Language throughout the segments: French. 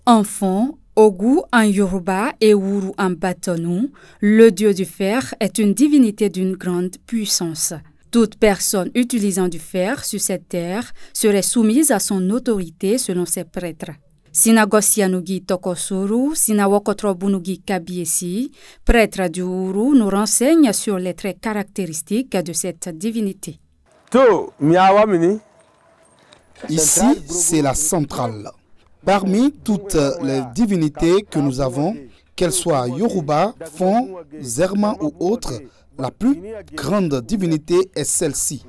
Enfant, Ogu en Yoruba et Wuru en Batonou, le dieu du fer est une divinité d'une grande puissance. Toute personne utilisant du fer sur cette terre serait soumise à son autorité selon ses prêtres. Sinagosianugi Tokosuru, Sinawokotrobunugi Kabiesi, prêtre du Wuru, nous renseigne sur les traits caractéristiques de cette divinité. Ici, c'est la centrale. Parmi toutes les divinités que nous avons, qu'elles soient Yoruba, Fon, Zerma ou autres, la plus grande divinité est celle-ci.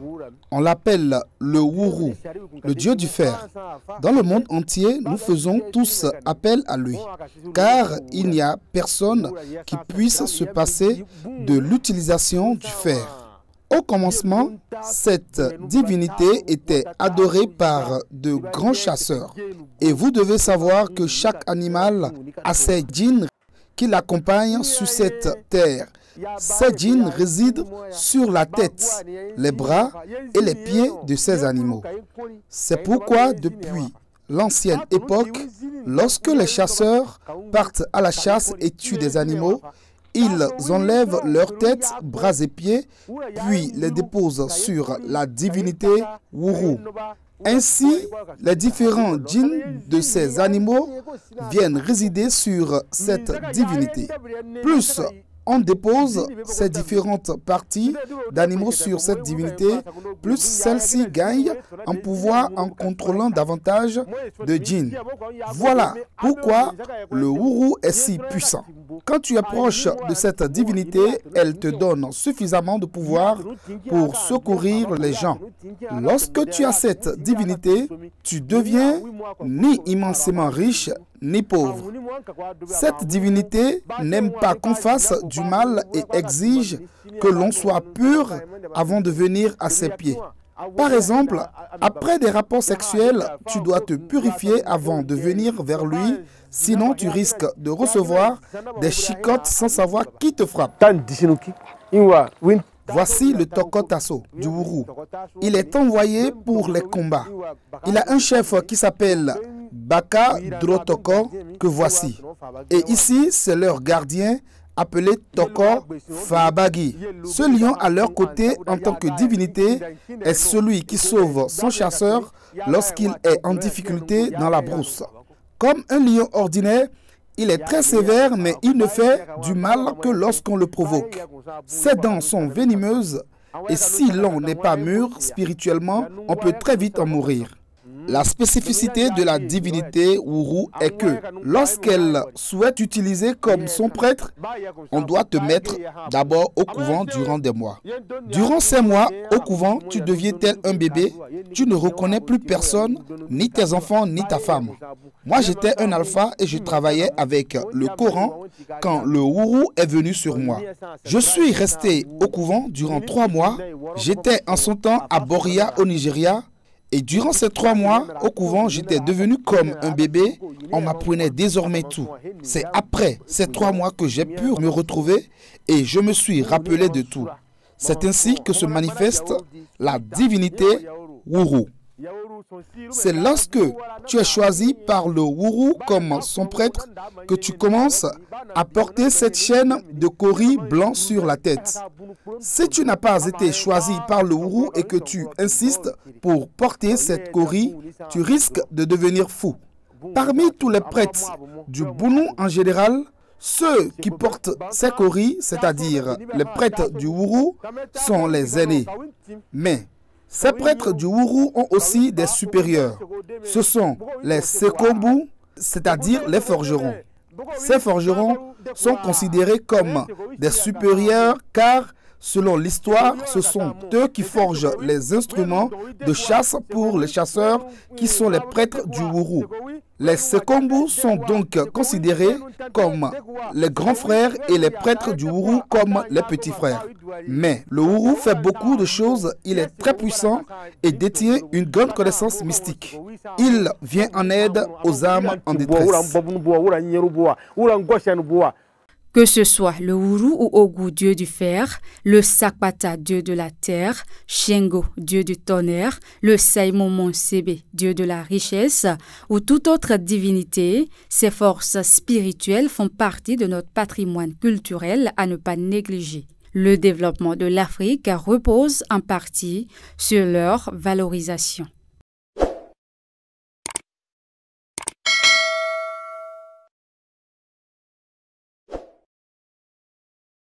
On l'appelle le Wuru, le dieu du fer. Dans le monde entier, nous faisons tous appel à lui, car il n'y a personne qui puisse se passer de l'utilisation du fer. Au commencement, cette divinité était adorée par de grands chasseurs. Et vous devez savoir que chaque animal a ses djinns qui l'accompagnent sur cette terre. Ces djinns résident sur la tête, les bras et les pieds de ces animaux. C'est pourquoi depuis l'ancienne époque, lorsque les chasseurs partent à la chasse et tuent des animaux, ils enlèvent leurs têtes, bras et pieds, puis les déposent sur la divinité Wuru. Ainsi, les différents djinns de ces animaux viennent résider sur cette divinité. Plus on dépose ces différentes parties d'animaux sur cette divinité, plus celle-ci gagne en pouvoir en contrôlant davantage de djinns. Voilà pourquoi le Wuru est si puissant. Quand tu es proche de cette divinité, elle te donne suffisamment de pouvoir pour secourir les gens. Lorsque tu as cette divinité, tu deviens ni immensément riche, ni pauvre. Cette divinité n'aime pas qu'on fasse du mal et exige que l'on soit pur avant de venir à ses pieds. Par exemple, après des rapports sexuels, tu dois te purifier avant de venir vers lui, sinon tu risques de recevoir des chicottes sans savoir qui te frappe. Voici le Tokotasso du Wuru. Il est envoyé pour les combats. Il a un chef qui s'appelle Baka Drotoko que voici. Et ici, c'est leur gardien appelé Toko Fabagi. Ce lion à leur côté en tant que divinité est celui qui sauve son chasseur lorsqu'il est en difficulté dans la brousse. Comme un lion ordinaire, il est très sévère, mais il ne fait du mal que lorsqu'on le provoque. Ses dents sont venimeuses et si l'on n'est pas mûr spirituellement, on peut très vite en mourir. La spécificité de la divinité Wuru est que lorsqu'elle souhaite utiliser comme son prêtre, on doit te mettre d'abord au couvent durant des mois. Durant ces mois, au couvent, tu deviens tel un bébé, tu ne reconnais plus personne, ni tes enfants, ni ta femme. Moi, j'étais un alpha et je travaillais avec le Coran quand le Wuru est venu sur moi. Je suis resté au couvent durant 3 mois. J'étais en son temps à Boria au Nigeria. Et durant ces 3 mois, au couvent, j'étais devenu comme un bébé. On m'apprenait désormais tout. C'est après ces 3 mois que j'ai pu me retrouver et je me suis rappelé de tout. C'est ainsi que se manifeste la divinité Wuru. C'est lorsque tu es choisi par le Wuru comme son prêtre que tu commences à porter cette chaîne de kori blanc sur la tête. Si tu n'as pas été choisi par le Wuru et que tu insistes pour porter cette kori, tu risques de devenir fou. Parmi tous les prêtres du Bunu en général, ceux qui portent ces koris, c'est-à-dire les prêtres du Wuru, sont les aînés. Mais ces prêtres du Wuru ont aussi des supérieurs. Ce sont les Sekombu, c'est-à-dire les forgerons. Ces forgerons sont considérés comme des supérieurs car, selon l'histoire, ce sont eux qui forgent les instruments de chasse pour les chasseurs qui sont les prêtres du Wuru. Les Sekombu sont donc considérés comme les grands frères et les prêtres du Wuru comme les petits frères. Mais le Wuru fait beaucoup de choses, il est très puissant et détient une grande connaissance mystique. Il vient en aide aux âmes en détresse. Que ce soit le Wuru ou Ogu, dieu du fer, le Sakpata, dieu de la terre, Shengo, dieu du tonnerre, le Saimomon Sebe, dieu de la richesse, ou toute autre divinité, ces forces spirituelles font partie de notre patrimoine culturel à ne pas négliger. Le développement de l'Afrique repose en partie sur leur valorisation.